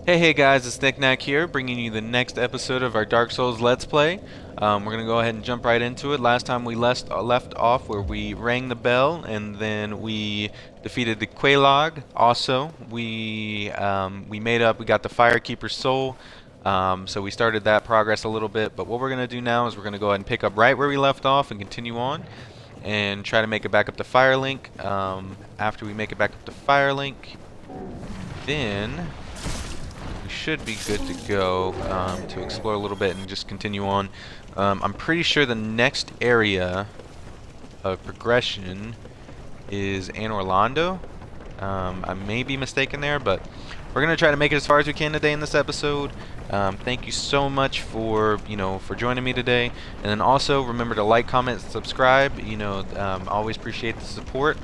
Hey guys, it's Nicnac here, bringing you the next episode of our Dark Souls Let's Play. We're gonna go ahead and jump right into it. Last time we left off where we rang the bell and then we defeated the Quelaag. Also, we made up. We got the Firekeeper's soul. So we started that progress a little bit. But what we're gonna do now is we're gonna go ahead and pick up right where we left off and continue on, and try to make it back up to Firelink. After we make it back up to Firelink, then we should be good to go to explore a little bit and just continue on. I'm pretty sure the next area of progression is Anne Orlando. I may be mistaken there, but we're gonna try to make it as far as we can today in this episode. Thank you so much for for joining me today, and then also remember to like, comment, subscribe. Always appreciate the support.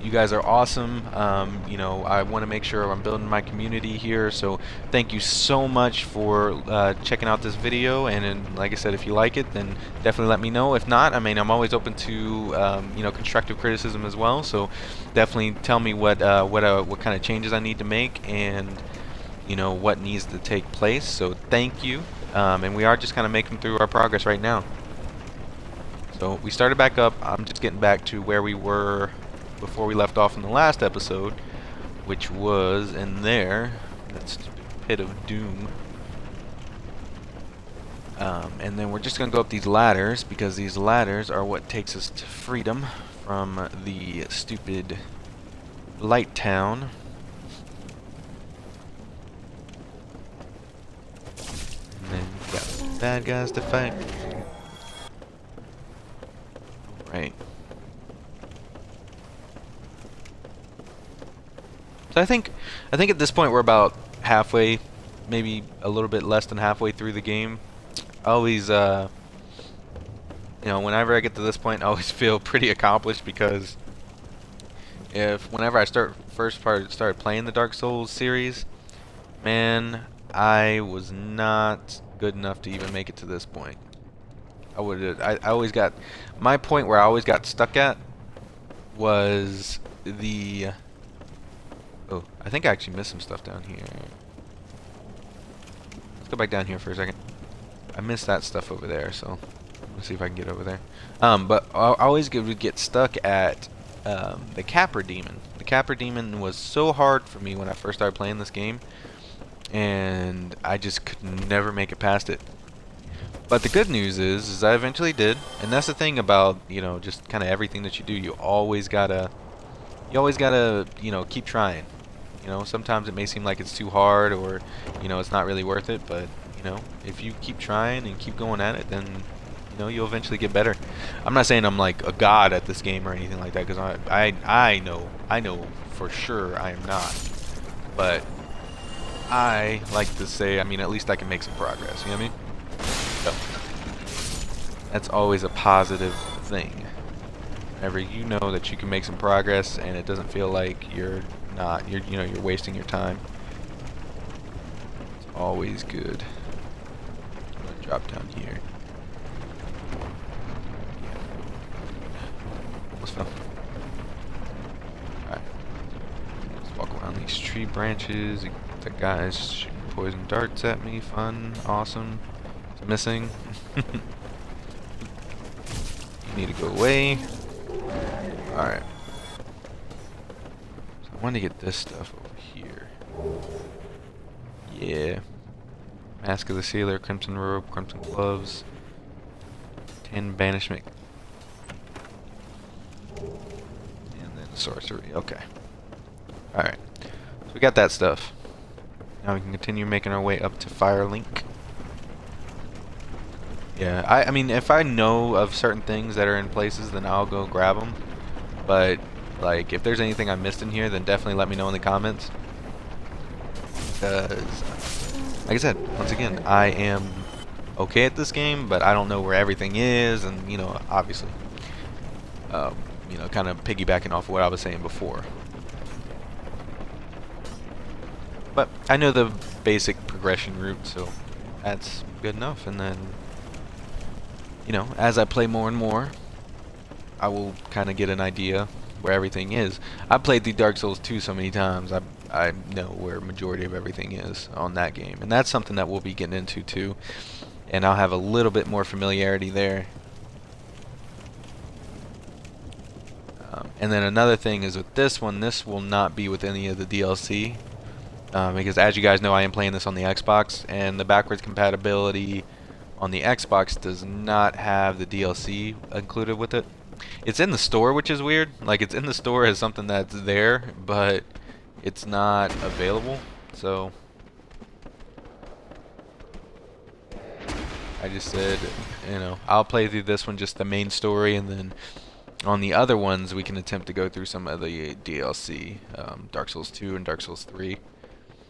You guys are awesome. I want to make sure I'm building my community here, so thank you so much for checking out this video. And like I said, if you like it, then definitely let me know. If not, I mean, I'm always open to constructive criticism as well. So definitely tell me what kind of changes I need to make, and what needs to take place. So thank you. And we are just kind of making through our progress right now. So we started back up. I'm just getting back to where we were before we left off in the last episode, which was in there, that stupid pit of doom. And then we're just gonna go up these ladders, because these ladders are what takes us to freedom from the stupid light town. And then we got some bad guys to fight. Right. So I think at this point we're about halfway, maybe a little bit less than halfway through the game. I always, whenever I get to this point, I always feel pretty accomplished, because whenever I started playing the Dark Souls series, man, I was not good enough to even make it to this point. I always got, my point where I always got stuck at was the, oh, I think I actually missed some stuff down here. Let's go back down here for a second. I missed that stuff over there, so let's see if I can get over there. But I always would get stuck at the Capra Demon. The Capra Demon was so hard for me when I first started playing this game, and I just could never make it past it. But the good news is I eventually did, and that's the thing about just kind of everything that you do. You always gotta keep trying. Sometimes it may seem like it's too hard, or it's not really worth it. But if you keep trying and keep going at it, then you'll eventually get better. I'm not saying I'm like a god at this game or anything like that, because I know for sure I am not. But I like to say, I mean, at least I can make some progress. You know what I mean? So that's always a positive thing. Whenever you know that you can make some progress and it doesn't feel like you're wasting your time, it's always good. I'm gonna drop down here. Yeah. Almost fell. Alright. Let's walk around these tree branches. The guy's shooting poison darts at me. Fun. Awesome. It's missing. You need to go away. Alright. So I want to get this stuff over here. Yeah. Mask of the Sealer, Crimson Robe, Crimson Gloves, 10 Banishment, and then Sorcery. Okay. Alright. So we got that stuff. Now we can continue making our way up to Firelink. Yeah, I mean, if I know of certain things that are in places, then I'll go grab them. But, like, if there's anything I missed in here, then definitely let me know in the comments. Because, like I said, once again, I am okay at this game, but I don't know where everything is, and, obviously, kind of piggybacking off of what I was saying before. But I know the basic progression route, so that's good enough. And then, as I play more and more, I will kind of get an idea where everything is. I've played through Dark Souls 2 so many times. I know where majority of everything is on that game, and that's something that we'll be getting into too. And I'll have a little bit more familiarity there. And then another thing is with this one, this will not be with any of the DLC. Because as you guys know, I am playing this on the Xbox, and the backwards compatibility on the Xbox does not have the DLC included with it. It's in the store, which is weird. Like, it's in the store as something that's there, but it's not available. So I just said, you know, I'll play through this one, just the main story, and then on the other ones we can attempt to go through some of the DLC, Dark Souls 2 and Dark Souls 3,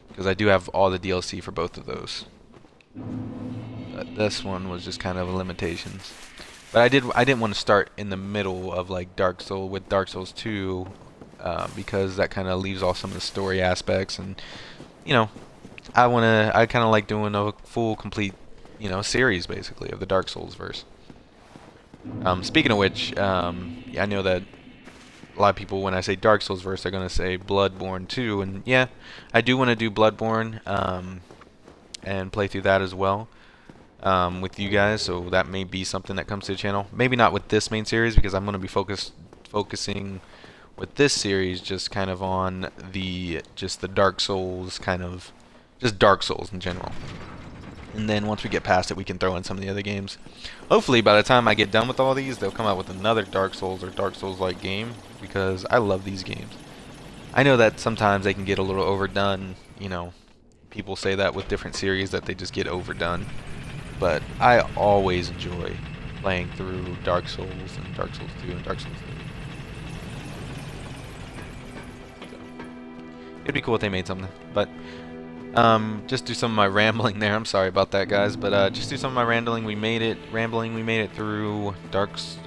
because I do have all the DLC for both of those. But this one was just kind of limitations. But I didn't want to start in the middle of like Dark Souls 2, because that kind of leaves off some of the story aspects, and you know, I kind of like doing a full complete, you know, series basically of the Dark Souls verse. Speaking of which, yeah, I know that a lot of people, when I say Dark Souls verse, they're gonna say Bloodborne too, and yeah, I do want to do Bloodborne and play through that as well with you guys. So that may be something that comes to the channel. Maybe not with this main series, because I'm gonna be focusing with this series just kind of on the Dark Souls, kind of just Dark Souls in general. And then once we get past it, we can throw in some of the other games. Hopefully by the time I get done with all these, they'll come out with another Dark Souls or Dark Souls-like game, because I love these games. I know that sometimes they can get a little overdone, you know, people say that with different series, that they just get overdone. But I always enjoy playing through Dark Souls and Dark Souls 2 and Dark Souls 3. So, it'd be cool if they made something, but just do some of my rambling there. I'm sorry about that, guys, but just do some of my rambling. We made it through we made it through Dark Souls.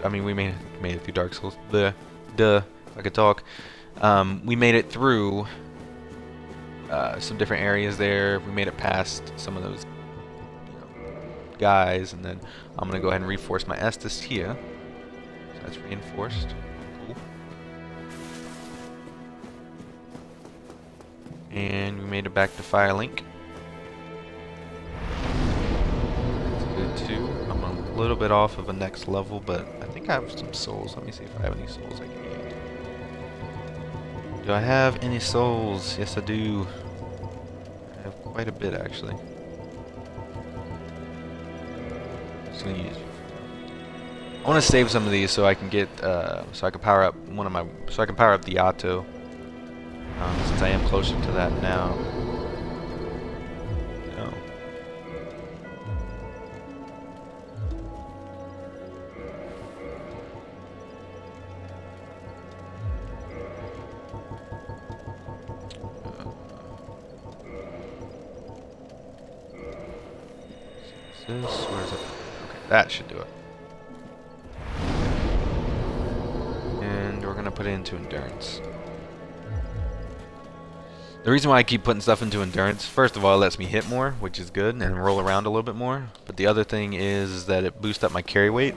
If I could talk. We made it through some different areas there. We made it past some of those, you know, guys, and then I'm gonna go ahead and reinforce my Estus here. So that's reinforced. Cool. And we made it back to Firelink. That's good too. I'm a little bit off of a next level, but I think I have some souls. Let me see if I have any souls I can get. Do I have any souls? Yes, I do. I have quite a bit, actually. Just gonna use. I want to save some of these so I can get, so I can power up the Otto. Since I am closer to that now. No. Where is it? Okay, that should do it. And we're gonna put it into endurance. The reason why I keep putting stuff into endurance, first of all, it lets me hit more, which is good, and roll around a little bit more. But the other thing is that it boosts up my carry weight.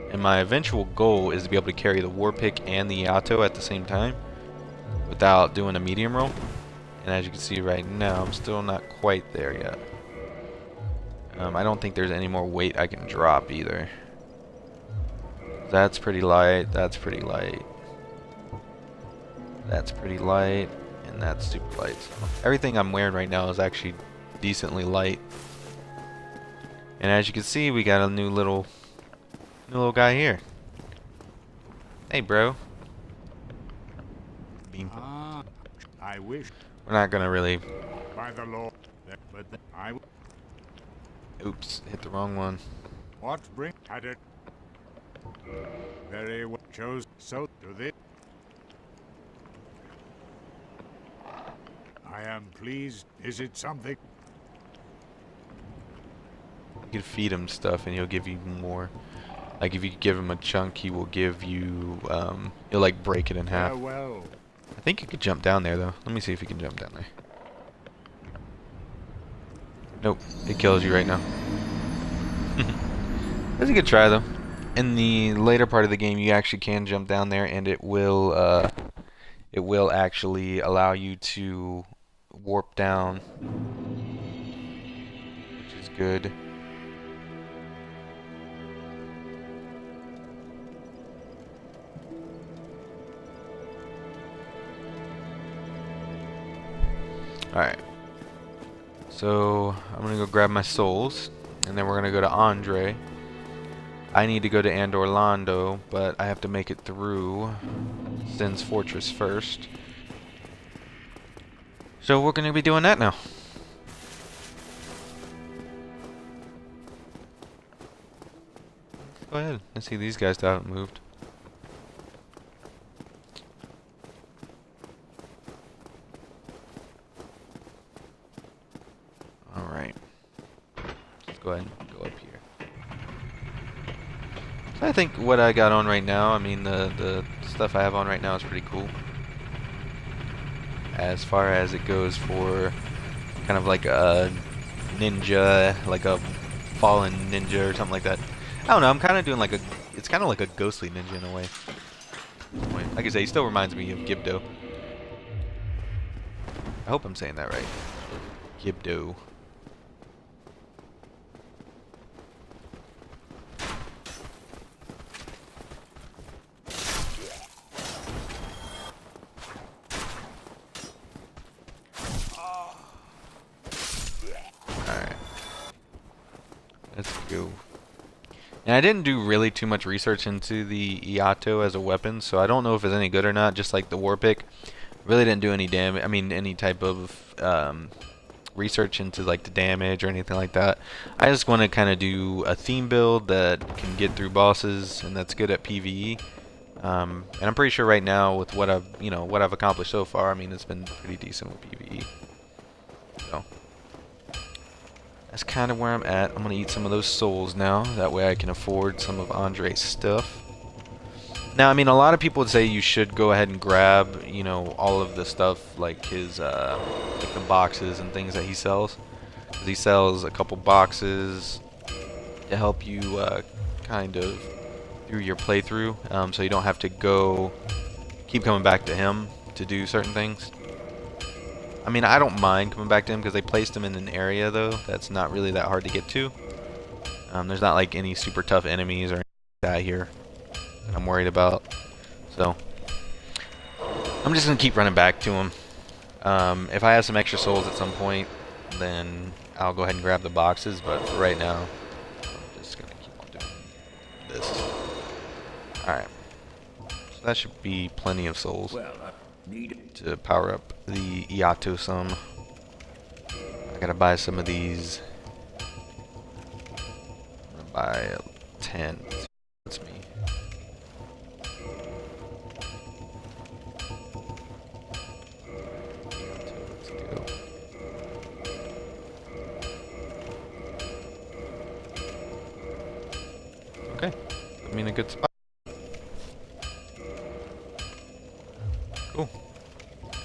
And my eventual goal is to be able to carry the War Pick and the Yato at the same time without doing a medium roll. And as you can see right now, I'm still not quite there yet. I don't think there's any more weight I can drop either. That's pretty light, that's pretty light. That's pretty light. And that's super light. So everything I'm wearing right now is actually decently light. And as you can see, we got a new little guy here. Hey, bro. Beam. I wish. We're not gonna really. By the law, but I. Oops, hit the wrong one. What bring had it? Very well chose. So do this. I am pleased. Is it something? You can feed him stuff and he'll give you more. Like if you give him a chunk, he will give you, he'll like break it in half. Farewell. I think you could jump down there though. Let me see if you can jump down there. Nope, it kills you right now. That's a good try though. in the later part of the game, you actually can jump down there, and it will actually allow you to warp down, which is good. Alright. So, I'm gonna go grab my souls, and then we're gonna go to Andre. I need to go to Andorlando, but I have to make it through Sin's Fortress first. So we're gonna be doing that now. Go ahead. Let's see, these guys haven't moved. Alright. Let's go ahead and go up here. So I think what I got on right now, I mean the stuff I have on right now is pretty cool. As far as it goes for kind of like a ninja, like a fallen ninja or something like that. I don't know, I'm kind of doing like a, it's kind of like a ghostly ninja in a way. Like I say, he still reminds me of Gibdo. I hope I'm saying that right. Gibdo. Alright. Let's go. And I didn't do really too much research into the Iato as a weapon, so I don't know if it's any good or not, just like the war pick. Really didn't do any damage, I mean any type of research into like the damage or anything like that. I just want to kind of do a theme build that can get through bosses and that's good at PvE. And I'm pretty sure right now with what I've, what I've accomplished so far, I mean it's been pretty decent with PvE. So that's kind of where I'm at. I'm gonna eat some of those souls now. That way I can afford some of Andre's stuff. Now, I mean, a lot of people would say you should go ahead and grab, all of the stuff like his, like the boxes and things that he sells. 'Cause he sells a couple boxes to help you kind of through your playthrough, so you don't have to keep coming back to him to do certain things. I mean, I don't mind coming back to him because they placed him in an area, though, that's not really that hard to get to. There's not, like, any super tough enemies or anything like that here that I'm worried about. So, I'm just going to keep running back to him. If I have some extra souls at some point, then I'll go ahead and grab the boxes, but for right now, I'm just going to keep on doing this. Alright. So that should be plenty of souls. Well, To power up the Iato some. I gotta buy some of these. I'm gonna buy 10. That's me. Let's go. Okay. I'm in a good spot. Cool.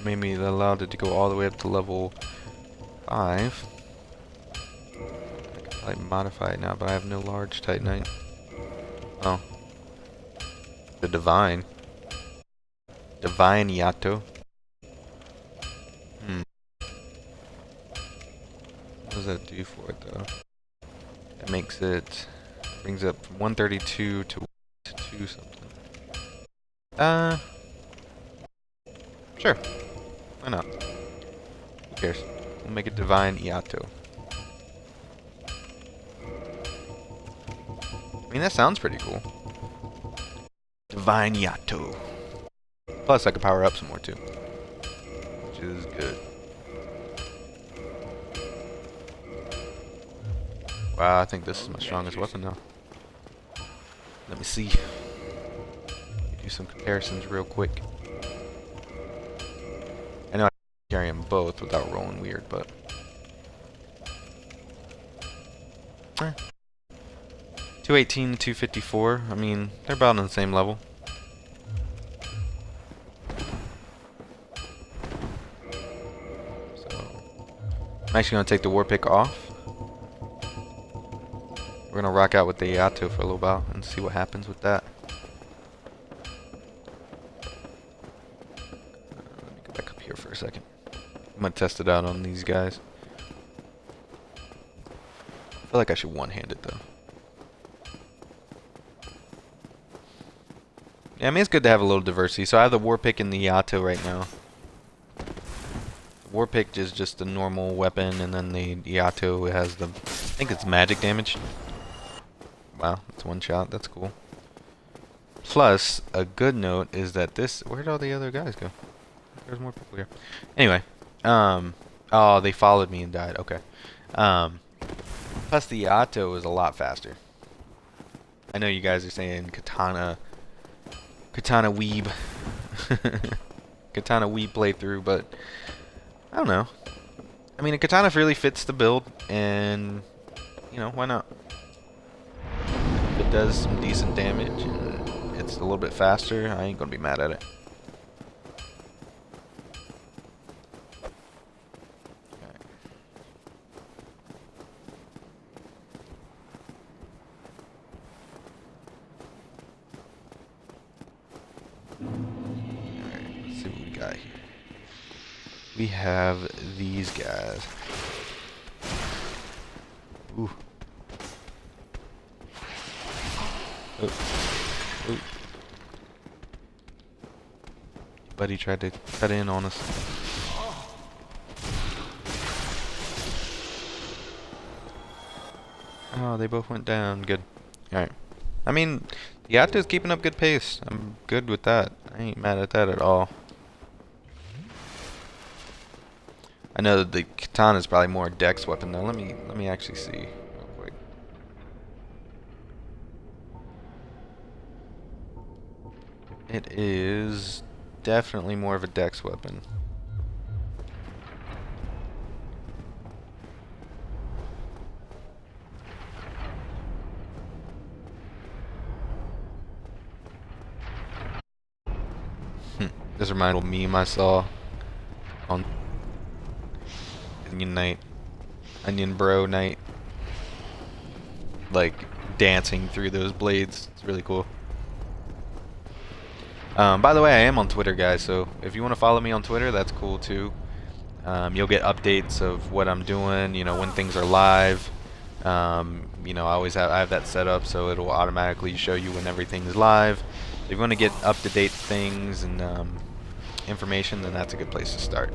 Made me allowed it to go all the way up to level 5. I can probably modify it now, but I have no large Titanite. Oh. The Divine. Divine Yato. What does that do for it, though? It makes it... brings it up from 132 to 2 something. Sure. Why not? Who cares? We'll make it Divine Iato. I mean, that sounds pretty cool. Divine Iato. Plus, I could power up some more, too. Which is good. Wow, I think this is my strongest weapon now. Let me see. Do some comparisons real quick. I know I can carry them both without rolling weird, but... 218, 254. I mean, they're about on the same level. So, I'm actually going to take the war pick off. We're We're gonna rock out with the Yato for a little while and see what happens with that. Let me go back up here for a second. I'm gonna test it out on these guys. I feel like I should one-hand it though. Yeah, I mean it's good to have a little diversity. So I have the War Pick and the Yato right now. The War Pick is just a normal weapon, and then the Yato has the, I think it's magic damage. Wow, that's one shot. That's cool. Plus, a good note is that this, where did all the other guys go? There's more people here. Anyway, oh, they followed me and died. Okay. Plus the Yato is a lot faster. I know you guys are saying katana weeb. Katana weeb playthrough, but I don't know. I mean, a katana really fits the build, and you know, why not? If it does some decent damage and it's a little bit faster, I ain't gonna be mad at it. We have these guys. Ooh. Oh. Buddy tried to cut in on us. Oh, they both went down. Good. Alright. I mean, Yato's keeping up good pace. I'm good with that. I ain't mad at that at all. I know that the katana is probably more a dex weapon though. Let me actually see real quick. It is definitely more of a dex weapon. This reminded me of meme I saw on Onion Bro night, like dancing through those blades. It's really cool. By the way, I am on Twitter, guys, so if you want to follow me on Twitter, that's cool too. You'll get updates of what I'm doing, you know, when things are live. You know, I have that set up so it'll automatically show you when everything is live. If you want to get up-to-date things and information, then that's a good place to start.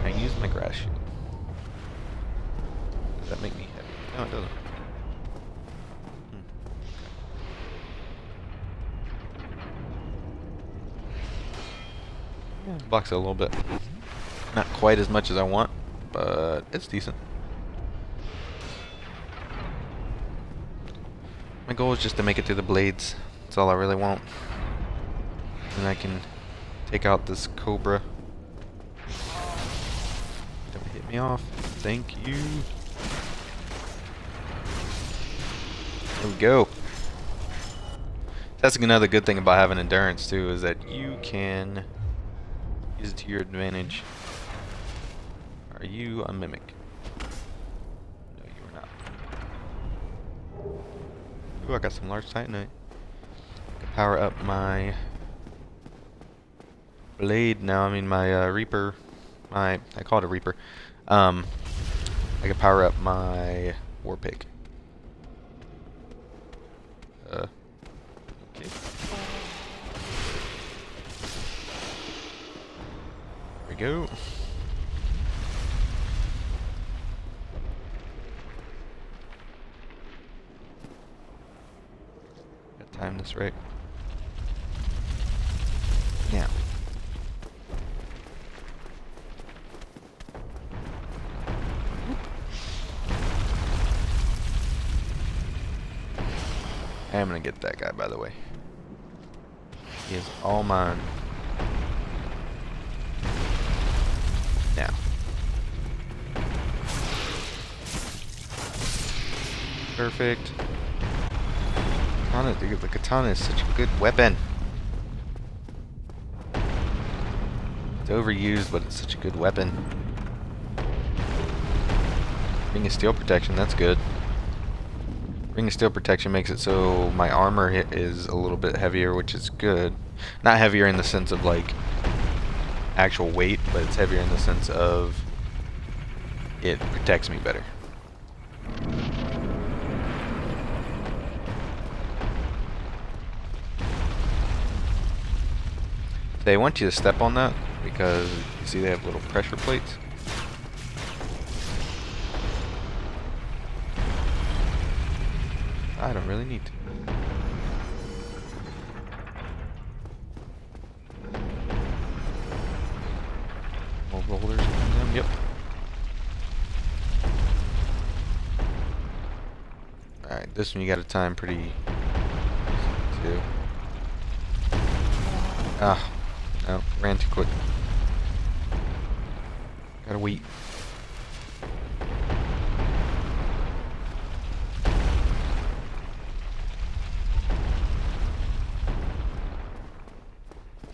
I use my grass shield. Does that make me heavy? No, it doesn't. Yeah, blocks it a little bit. Not quite as much as I want, but it's decent. My goal is just to make it through the blades. That's all I really want. And I can take out this cobra. Don't hit me off. Thank you. There we go. That's another good thing about having endurance too, is that you can use it to your advantage. Are you a mimic? No, you are not. Ooh, I got some large titanite. Power up my blade now. I mean my reaper. I call it a reaper. I can power up my war pick. Okay. There we go. Gotta time this right. Now. I'm gonna get that guy, by the way. He is all mine. Now. Perfect. Katana, dude, the katana is such a good weapon. It's overused, but it's such a good weapon. Being a steel protection, that's good. Ring of Steel protection makes it so my armor hit is a little bit heavier, which is good. Not heavier in the sense of like actual weight, but it's heavier in the sense of it protects me better. They want you to step on that because you see they have little pressure plates. I don't really need to. More boulders on them, yep. Alright, this one you gotta time pretty too. Ah, no, ran too quick. Gotta wait.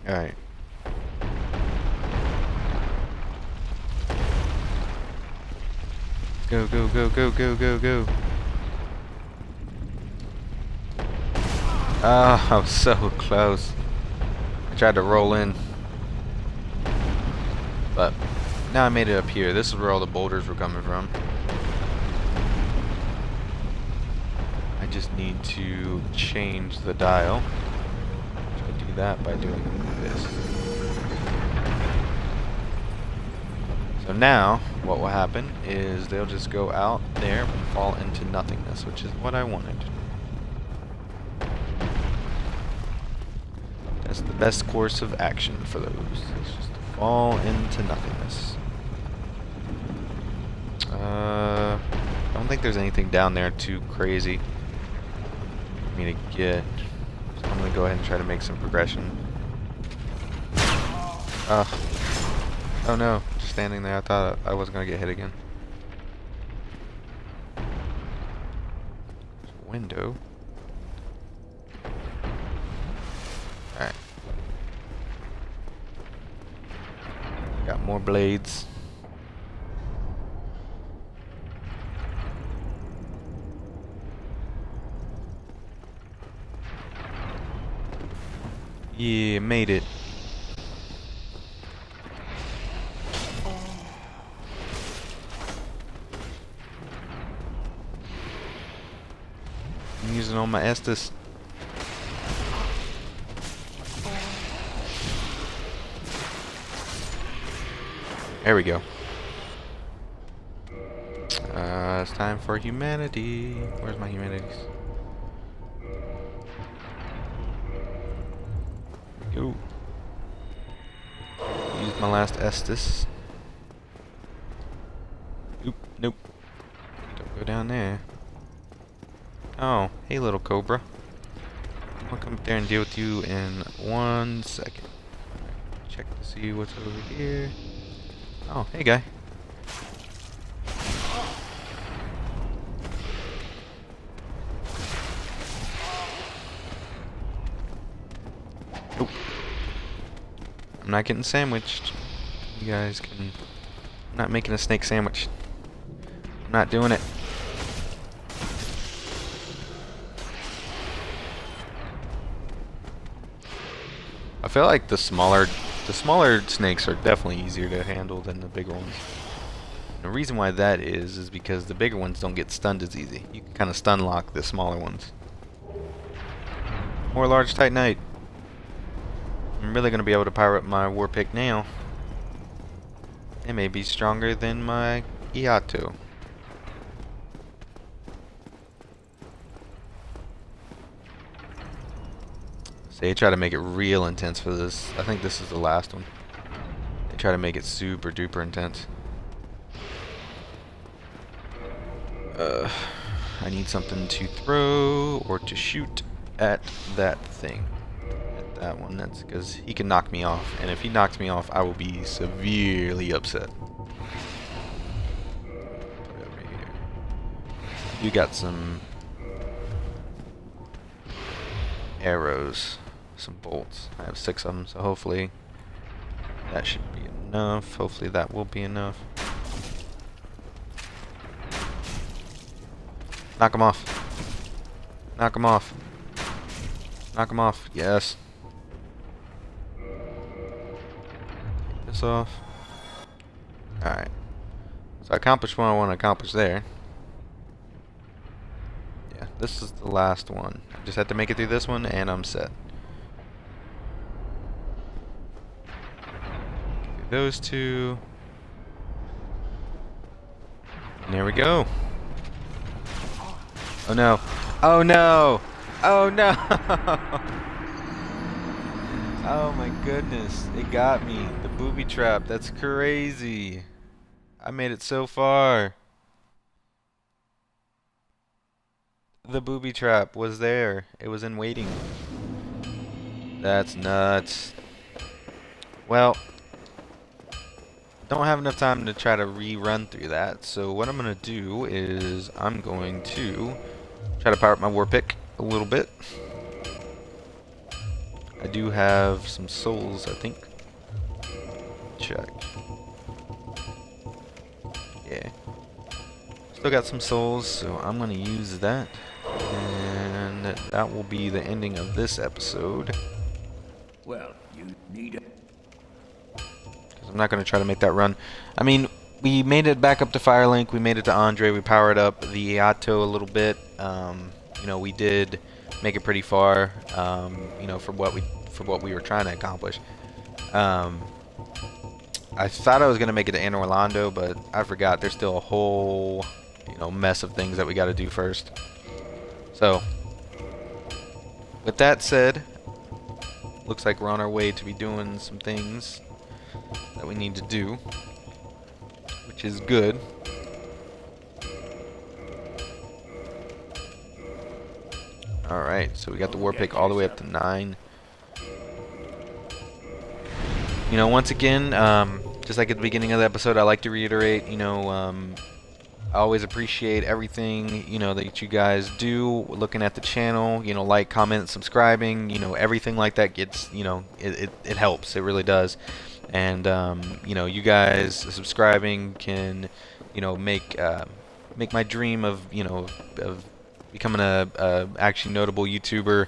Alright. Go, go, go, go, go, go, go. Ah, I was so close. I tried to roll in. But now I made it up here. This is where all the boulders were coming from. I just need to change the dial. I do that by doing this. So now, what will happen is they'll just go out there and fall into nothingness, which is what I wanted. That's the best course of action for those. It's just to fall into nothingness. I don't think there's anything down there too crazy for me to get. So I'm gonna go ahead and try to make some progression. Oh no, just standing there. I thought I wasn't gonna get hit again. There's a window. Alright. Got more blades. Yeah, made it. I'm using all my Estus. There we go. It's time for humanity. Where's my humanities? Go. Use my last Estus. Oop, nope. Don't go down there. Oh, hey little cobra. I'll come up there and deal with you in 1 second. Check to see what's over here. Oh, hey guy. Nope. I'm not getting sandwiched. You guys can... I'm not making a snake sandwich. I'm not doing it. I feel like the smaller snakes are definitely easier to handle than the bigger ones. And the reason why that is because the bigger ones don't get stunned as easy. You can kind of stun lock the smaller ones. More large titanite. I'm really going to be able to power up my war pick now. It may be stronger than my Iato. So they try to make it real intense for this. I think this is the last one. They try to make it super duper intense. I need something to throw or to shoot at that thing. At that one. That's because he can knock me off. And if he knocks me off, I will be severely upset. Put it over here. You got some arrows. Some bolts. I have 6 of them, so hopefully that should be enough. Hopefully that will be enough. Knock them off. Knock him off. Knock him off. Yes. Take this off. Alright. So I accomplished what I want to accomplish there. Yeah, this is the last one. I just had to make it through this one and I'm set. Do those two. And there we go. Oh no. Oh no! Oh no! Oh my goodness. It got me. The booby trap. That's crazy. I made it so far. The booby trap was there. It was in waiting. That's nuts. Well, don't have enough time to try to rerun through that. So what I'm going to do is I'm going to try to power up my war pick a little bit. I do have some souls, I think. Check. Yeah. Still got some souls, so I'm going to use that. And that will be the ending of this episode. Well, you need it. I'm not going to try to make that run. I mean, we made it back up to Firelink. We made it to Andre. We powered up the Iato a little bit. You know, we did make it pretty far. You know, for what we were trying to accomplish. I thought I was going to make it to Anne Orlando, but I forgot. There's still a whole, you know, mess of things that we got to do first. So, with that said, looks like we're on our way to be doing some things that we need to do, which is good. Alright, so we got the war pick all the way up to 9. You know, once again, just like at the beginning of the episode, I like to reiterate, you know, I always appreciate everything, you know, that you guys do, looking at the channel, you know, like, comment, subscribing, you know, everything like that gets, you know, it helps, it really does. And, you know, you guys subscribing can, you know, make my dream of, you know, of becoming a actually notable YouTuber,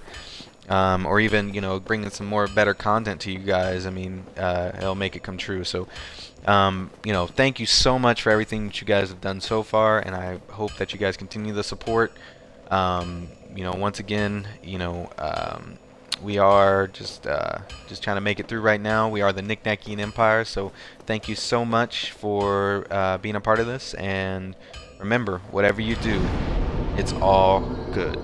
or even, you know, bringing some more better content to you guys. I mean, it'll make it come true. So, you know, thank you so much for everything that you guys have done so far, and I hope that you guys continue the support. You know, once again, you know, we are just trying to make it through right now. We are the Nicnacian Empire, so thank you so much for being a part of this. And remember, whatever you do, it's all good.